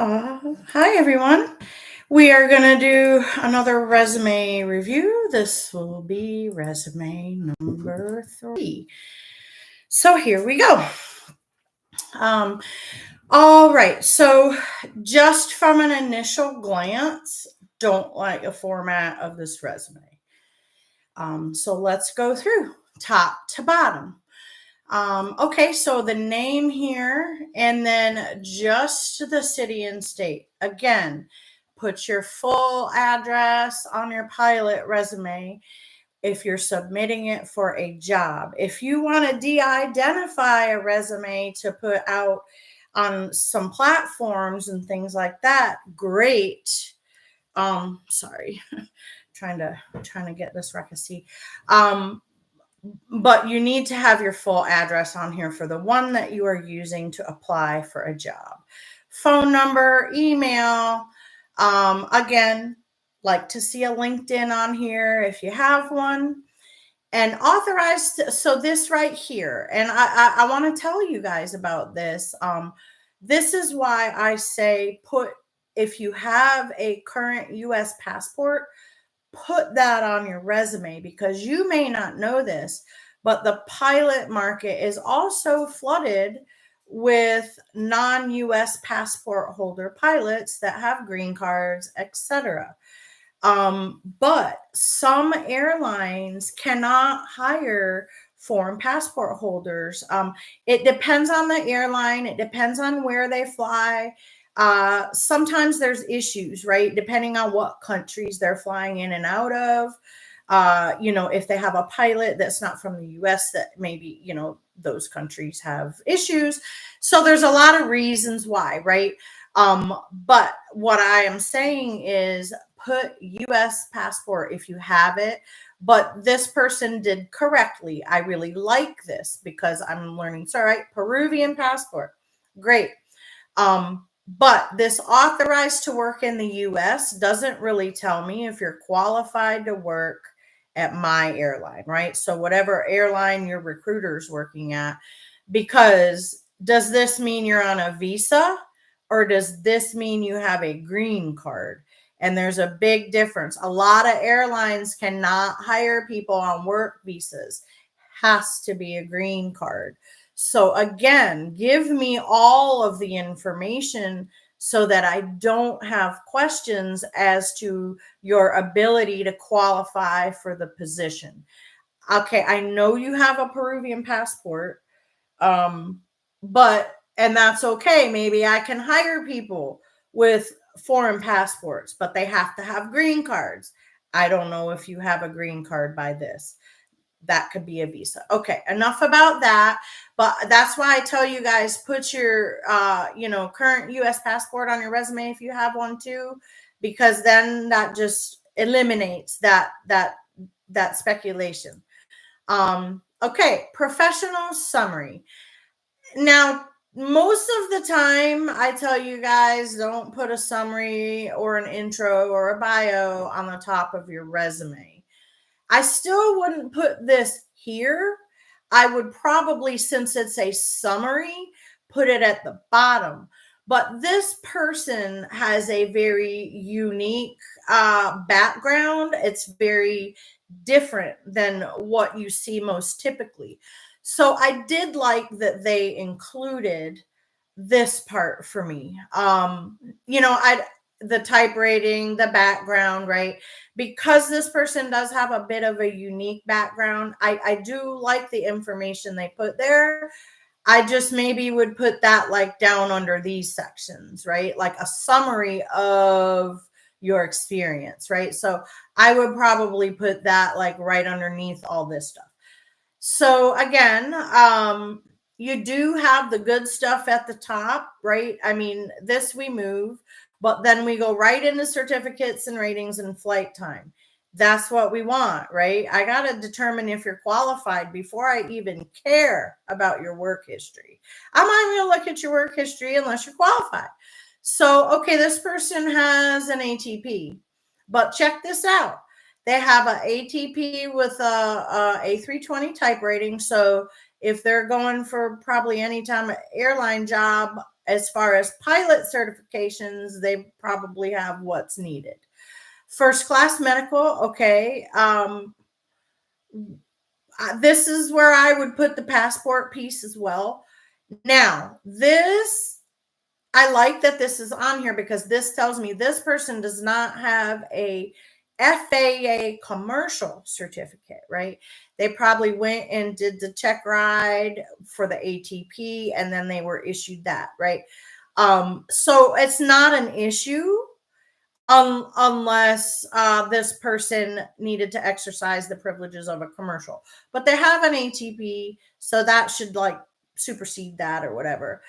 Hi, everyone. We are going to do another resume review. This will be resume number 3. So here we go. Um, all right. So just from an initial glance, don't like the format of this resume. So let's go through top to bottom. Okay, so the name here and then just the city and state. Again, put your full address on your pilot resume if you're submitting it for a job. If you want to de-identify a resume to put out on some platforms and things like that, great. Sorry, trying to get this recacy. But you need to have your full address on here for the one that you are using to apply for a job. Phone number, email. Again, like to see a LinkedIn on here if you have one. And authorized. So this right here, and I want to tell you guys about this. This is why I say if you have a current U.S. passport, put that on your resume, because you may not know this, but the pilot market is also flooded with non-US passport holder pilots that have green cards, etc. But some airlines cannot hire foreign passport holders. It depends on the airline, it depends on where they fly. Sometimes there's issues, right? Depending on what countries they're flying in and out of. If they have a pilot that's not from the US, that maybe, those countries have issues. So there's a lot of reasons why, right? But what I am saying is put US passport if you have it. But this person did correctly. I really like this because I'm learning. So, right, Peruvian passport. Great. But this authorized to work in the US doesn't really tell me if you're qualified to work at my airline, right? So whatever airline your recruiter is working at, because does this mean you're on a visa or does this mean you have a green card? And there's a big difference. A lot of airlines cannot hire people on work visas. Has to be a green card. So again, give me all of the information so that I don't have questions as to your ability to qualify for the position. Okay, I know you have a Peruvian passport, and that's okay. Maybe I can hire people with foreign passports, but they have to have green cards. I don't know if you have a green card by this. That could be a visa. Okay, enough about that. But that's why I tell you guys, put your current US passport on your resume if you have one too, because then that just eliminates that speculation. Okay, professional summary. Now, most of the time, I tell you guys, don't put a summary or an intro or a bio on the top of your resume. I still wouldn't put this here. I would probably, since it's a summary, put it at the bottom. But this person has a very unique background. It's very different than what you see most typically. So I did like that they included this part for me. I the type rating, the background, right? Because this person does have a bit of a unique background, I do like the information they put there. I just maybe would put that like down under these sections, right? Like a summary of your experience, right? So I would probably put that like right underneath all this stuff. So again, you do have the good stuff at the top, right? I mean, this we move, but then we go right into certificates and ratings and flight time. That's what we want, right? I got to determine if you're qualified before I even care about your work history. I'm not going to look at your work history unless you're qualified. So, okay, this person has an ATP, but check this out. They have an ATP with a A320 type rating. So if they're going for probably any time airline job, as far as pilot certifications, they probably have what's needed. First class medical, okay. This is where I would put the passport piece as well. Now, this, I like that this is on here because this tells me this person does not have a FAA commercial certificate, right? They probably went and did the check ride for the ATP and then they were issued that, right? So it's not an issue unless this person needed to exercise the privileges of a commercial, but they have an ATP, so that should like supersede that or whatever.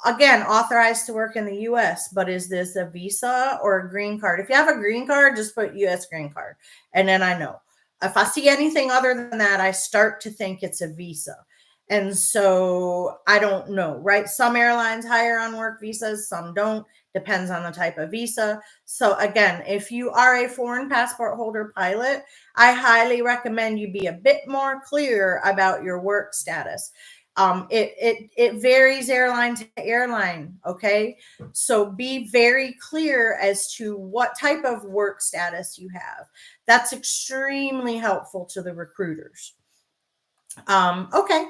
Again, authorized to work in the US, but is this a visa or a green card? If you have a green card, just put US green card. And then I know. If I see anything other than that, I start to think it's a visa. And so I don't know, right? Some airlines hire on work visas, some don't. Depends on the type of visa. So again, if you are a foreign passport holder pilot, I highly recommend you be a bit more clear about your work status. It varies airline to airline. Okay. So be very clear as to what type of work status you have. That's extremely helpful to the recruiters. Okay.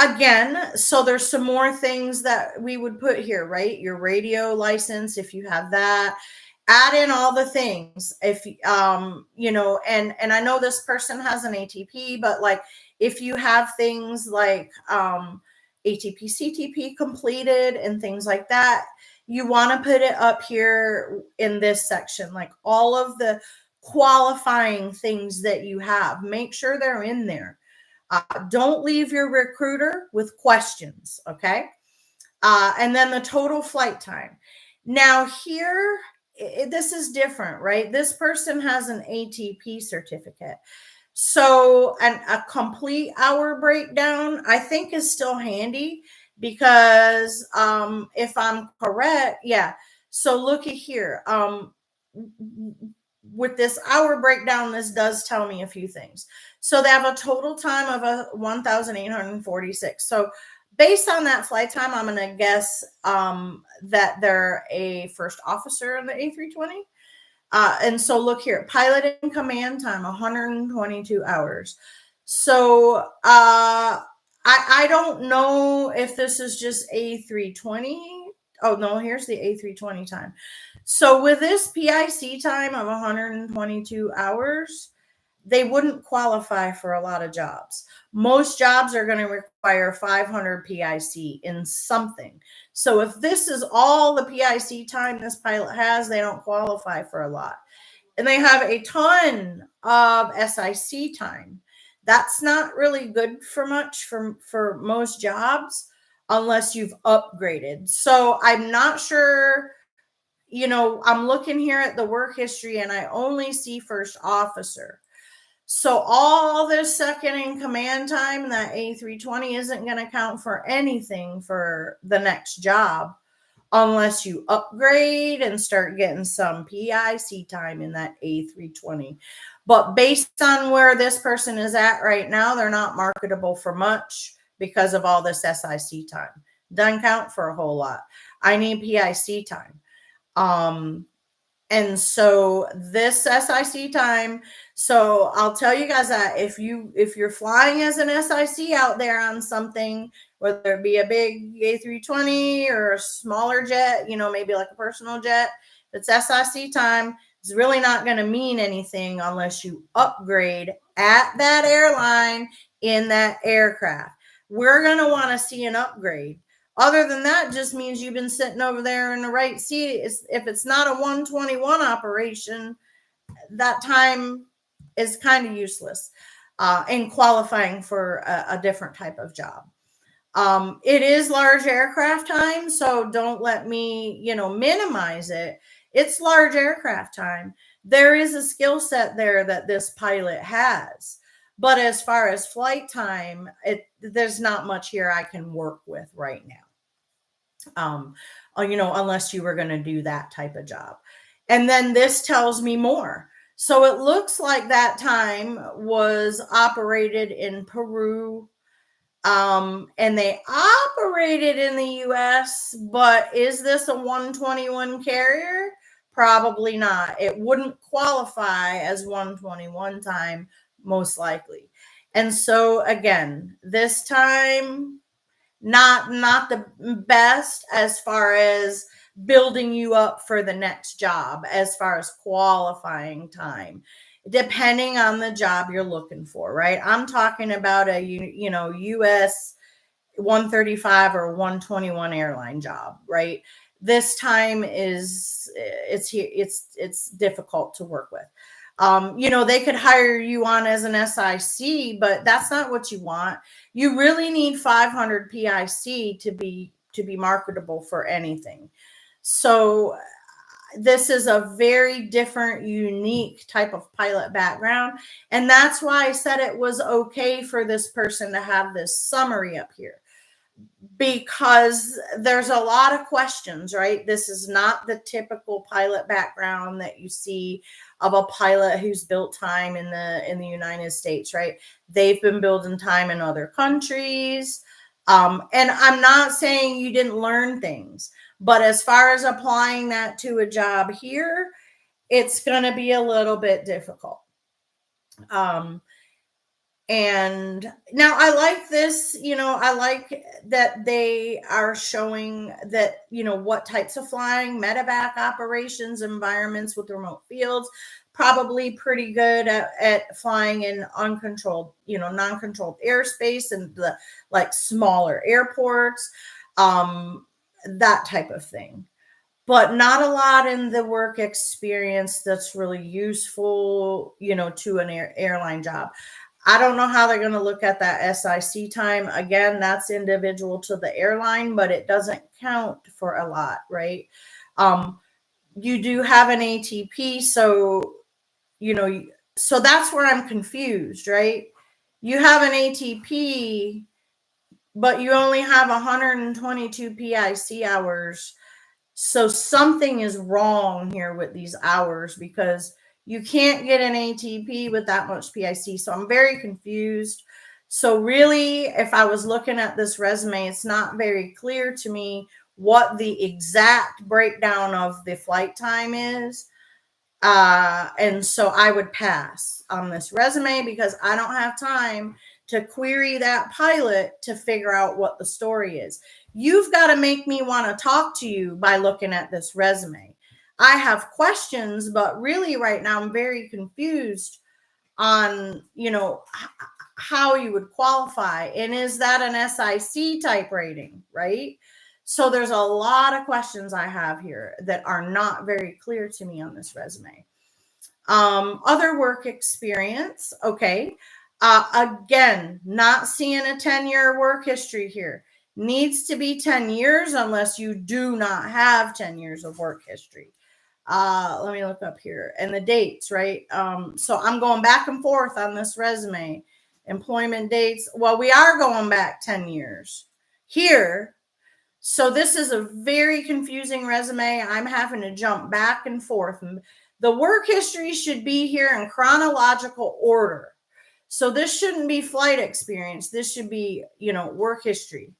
Again, so there's some more things that we would put here, right? Your radio license, if you have that, add in all the things. If you know, and I know this person has an ATP, but like if you have things like ATP, CTP completed and things like that, you want to put it up here in this section, like all of the qualifying things that you have. Make sure they're in there. Don't leave your recruiter with questions, okay? And then the total flight time. Now here, this is different, right? This person has an ATP certificate. So a complete hour breakdown, I think, is still handy because if I'm correct, yeah. So look at here. With this hour breakdown, this does tell me a few things. So they have a total time of 1,846. So based on that flight time, I'm going to guess that they're a first officer in the A320. And so look here, pilot and command time, 122 hours. So I don't know if this is just A320. Oh, no, here's the A320 time. So with this PIC time of 122 hours, they wouldn't qualify for a lot of jobs. Most jobs are going to require 500 PIC in something. So if this is all the PIC time this pilot has, they don't qualify for a lot. And they have a ton of SIC time. That's not really good for much for most jobs unless you've upgraded. So I'm not sure, you know, I'm looking here at the work history and I only see first officer. So all this second in command time in that A320 isn't going to count for anything for the next job unless you upgrade and start getting some PIC time in that A320. But based on where this person is at right now, they're not marketable for much because of all this SIC time. Doesn't count for a whole lot. I need PIC time. And so this SIC time, so I'll tell you guys that if you're flying as an SIC out there on something, whether it be a big A320 or a smaller jet, you know, maybe like a personal jet, it's SIC time. It's really not going to mean anything unless you upgrade at that airline in that aircraft. We're going to want to see an upgrade. Other than that, just means you've been sitting over there in the right seat. If it's not a 121 operation, that time is kind of useless in qualifying for a different type of job. It is large aircraft time, so don't let me, you know, minimize it. It's large aircraft time. There is a skill set there that this pilot has. But as far as flight time, there's not much here I can work with right now. You know, unless you were going to do that type of job. And then this tells me more. So it looks like that time was operated in Peru, And they operated in the US, but is this a 121 carrier? Probably not. It wouldn't qualify as 121 time, most likely. And so again, this time, not the best as far as building you up for the next job, as far as qualifying time, depending on the job you're looking for, right? I'm talking about a US 135 or 121 airline job, right? This time is it's difficult to work with. They could hire you on as an SIC, but that's not what you want. You really need 500 PIC to be marketable for anything. So this is a very different, unique type of pilot background. And that's why I said it was okay for this person to have this summary up here, because there's a lot of questions, right? This is not the typical pilot background that you see of a pilot who's built time in the United States, right? They've been building time in other countries. And I'm not saying you didn't learn things, but as far as applying that to a job here, it's going to be a little bit difficult. And now I like this, I like that they are showing that, what types of flying, medevac operations, environments with remote fields, probably pretty good at flying in uncontrolled, non-controlled airspace and the like smaller airports, that type of thing. But not a lot in the work experience that's really useful, to an airline job. I don't know how they're going to look at that SIC time. Again, that's individual to the airline, but it doesn't count for a lot, right? You do have an ATP, so so that's where I'm confused, right? You have an ATP, but you only have 122 PIC hours. So something is wrong here with these hours, because you can't get an ATP with that much PIC. So I'm very confused. So really, if I was looking at this resume, it's not very clear to me what the exact breakdown of the flight time is. And so I would pass on this resume, because I don't have time to query that pilot to figure out what the story is. You've got to make me want to talk to you by looking at this resume. I have questions, but really right now I'm very confused on, how you would qualify. And is that an SIC type rating, right? So there's a lot of questions I have here that are not very clear to me on this resume. Other work experience. Okay. Again, not seeing a 10-year work history here. Needs to be 10 years unless you do not have 10 years of work history. Let me look up here and the dates, right? So I'm going back and forth on this resume. Employment dates. Well, we are going back 10 years here. So this is a very confusing resume. I'm having to jump back and forth. The work history should be here in chronological order. So this shouldn't be flight experience. This should be, work history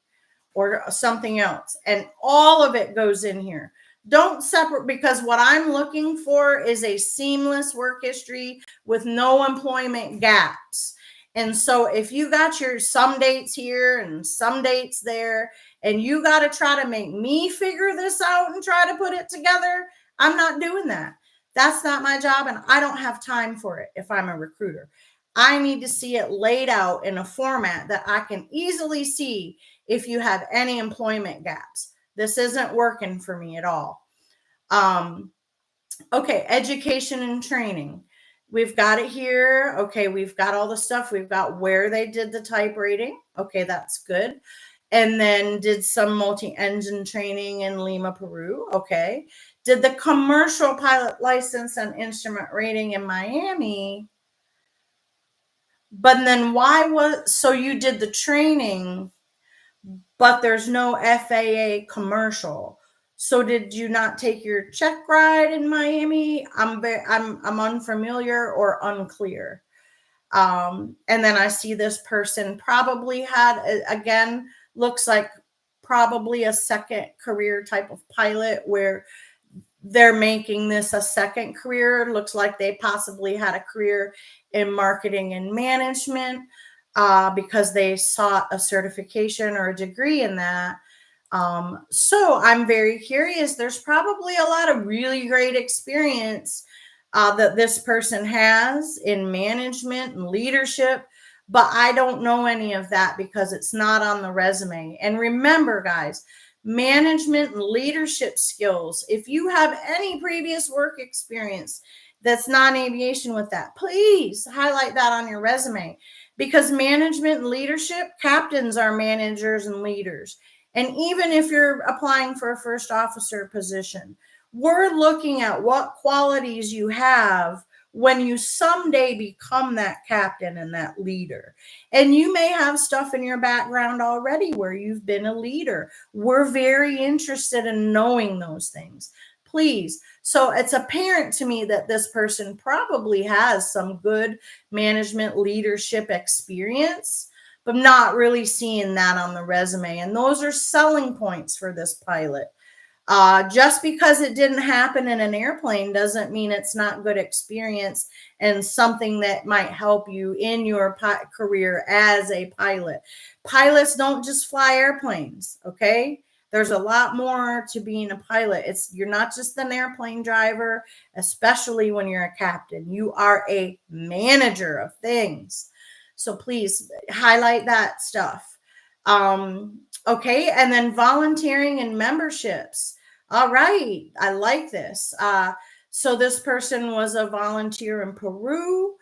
or something else. And all of it goes in here. Don't separate, because what I'm looking for is a seamless work history with no employment gaps. And so if you got your some dates here and some dates there, and you got to try to make me figure this out and try to put it together, I'm not doing that. That's not my job, and I don't have time for it if I'm a recruiter. I need to see it laid out in a format that I can easily see if you have any employment gaps. This isn't working for me at all. Okay, education and training. We've got it here. Okay, we've got all the stuff. We've got where they did the type rating. Okay, that's good. And then did some multi-engine training in Lima, Peru. Okay. Did the commercial pilot license and instrument rating in Miami. But then so you did the training, but there's no FAA commercial. So did you not take your check ride in Miami? I'm unfamiliar or unclear. And then I see this person probably had, again, looks like probably a second career type of pilot where they're making this a second career. Looks like they possibly had a career in marketing and management because they sought a certification or a degree in that. So I'm very curious. There's probably a lot of really great experience that this person has in management and leadership, but I don't know any of that because it's not on the resume. And remember, guys, management and leadership skills, if you have any previous work experience that's non-aviation with that, please highlight that on your resume, because management and leadership, captains are managers and leaders. And even if you're applying for a first officer position, we're looking at what qualities you have when you someday become that captain and that leader. And you may have stuff in your background already where you've been a leader. We're very interested in knowing those things. Please. So it's apparent to me that this person probably has some good management leadership experience, but I'm not really seeing that on the resume. And those are selling points for this pilot. Just because it didn't happen in an airplane doesn't mean it's not good experience and something that might help you in your career as a pilot. Pilots don't just fly airplanes, okay? There's a lot more to being a pilot. You're not just an airplane driver, especially when you're a captain. You are a manager of things. So please highlight that stuff. Okay, and then volunteering and memberships. All right, I like this. So this person was a volunteer in Peru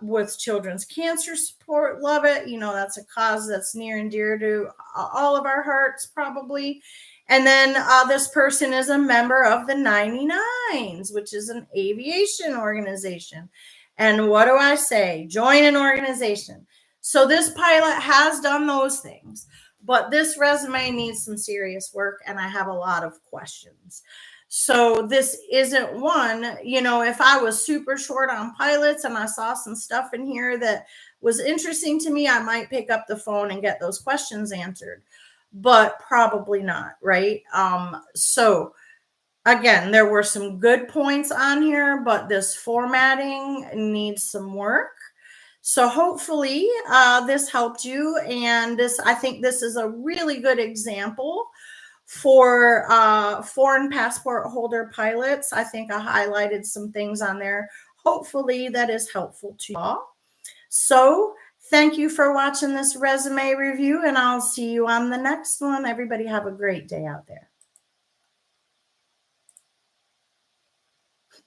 with children's cancer support. Love it. You know, that's a cause that's near and dear to all of our hearts, probably. And then this person is a member of the 99s, which is an aviation organization. And what do I say? Join an organization. So this pilot has done those things, but this resume needs some serious work, and I have a lot of questions. So this isn't one, you know, if I was super short on pilots and I saw some stuff in here that was interesting to me, I might pick up the phone and get those questions answered, but probably not, right? So again, there were some good points on here, but this formatting needs some work. So hopefully this helped you. And I think this is a really good example for foreign passport holder pilots. I think I highlighted some things on there. Hopefully that is helpful to you all. So thank you for watching this resume review, and I'll see you on the next one. Everybody have a great day out there.